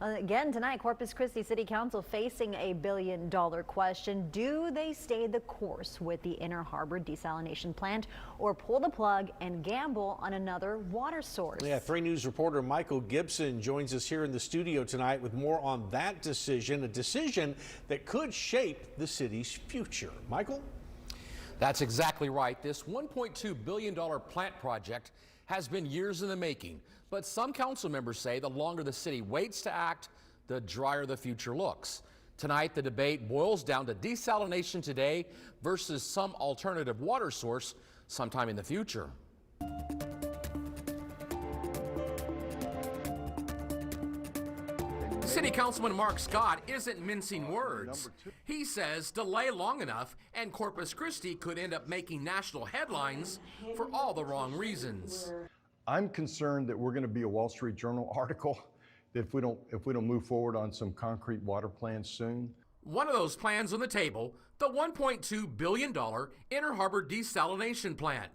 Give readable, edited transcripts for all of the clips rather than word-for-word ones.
Again tonight, Corpus Christi City Council facing a billion-dollar question. Do they stay the course with the Inner Harbor desalination plant or pull the plug and gamble on another water source? Yeah, 3 News reporter Michael Gibson joins us here in the studio tonight with more on that decision, a decision that could shape the city's future. Michael? That's exactly right. This $1.2 billion plant project has been years in the making, but some council members say the longer the city waits to act, the drier the future looks. Tonight, the debate boils down to desalination today versus some alternative water source sometime in the future. City Councilman Mark Scott isn't mincing words. He says delay long enough and Corpus Christi could end up making national headlines for all the wrong reasons. I'm concerned that we're going to be a Wall Street Journal article that if we don't move forward on some concrete water plans soon. One of those plans on the table, the $1.2 billion Inner Harbor desalination plant.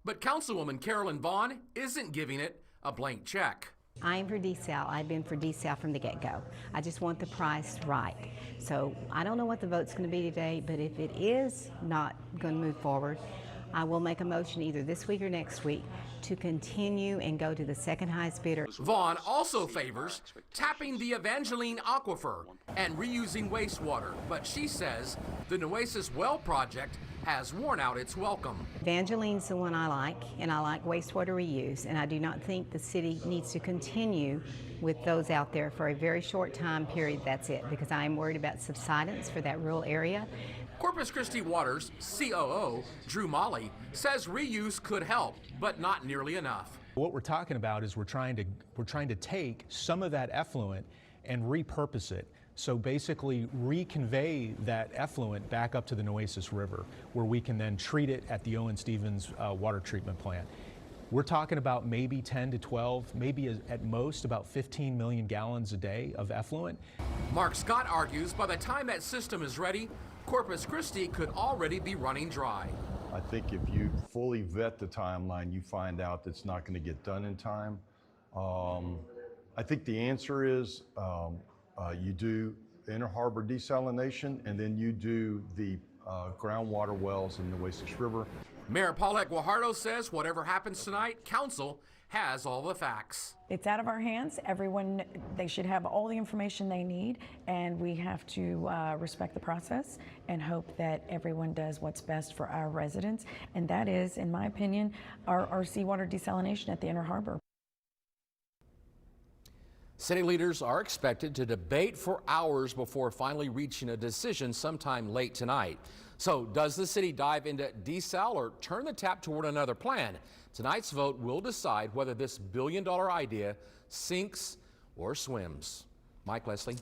But Councilwoman Carolyn Vaughn isn't giving it a blank check. I'm for desal. I've been for desal from the get-go. I just want the price right. So I don't know what the vote's going to be today, but if it is not going to move forward, I will make a motion either this week or next week to continue and go to the second highest bidder. Vaughn also favors tapping the Evangeline aquifer and reusing wastewater, but she says the Nueces well project has worn out its welcome. Evangeline's the one I like, and I like wastewater reuse, and I do not think the city needs to continue with those out there for a very short time period. That's it, because I am worried about subsidence for that rural area. Corpus Christi Water's COO, Drew Molly, says reuse could help, but not nearly enough. What we're talking about is we're trying to take some of that effluent and repurpose it. So basically reconvey that effluent back up to the Nueces River, where we can then treat it at the Owen Stevens water treatment plant. We're talking about maybe 10 to 12, maybe at most about 15 million gallons a day of effluent. Mark Scott argues by the time that system is ready, Corpus Christi could already be running dry. I think if you fully vet the timeline, you find out that's not going to get done in time. I think the answer is you do Inner Harbor desalination, and then you do the groundwater wells in the Nueces River. Mayor Paulette Guajardo says whatever happens tonight, council has all the facts. It's out of our hands. Everyone, they should have all the information they need, and we have to respect the process and hope that everyone does what's best for our residents, and that is, in my opinion, our seawater desalination at the Inner Harbor. City leaders are expected to debate for hours before finally reaching a decision sometime late tonight. So does the city dive into desal or turn the tap toward another plan? Tonight's vote will decide whether this billion-dollar idea sinks or swims. Mike, Leslie.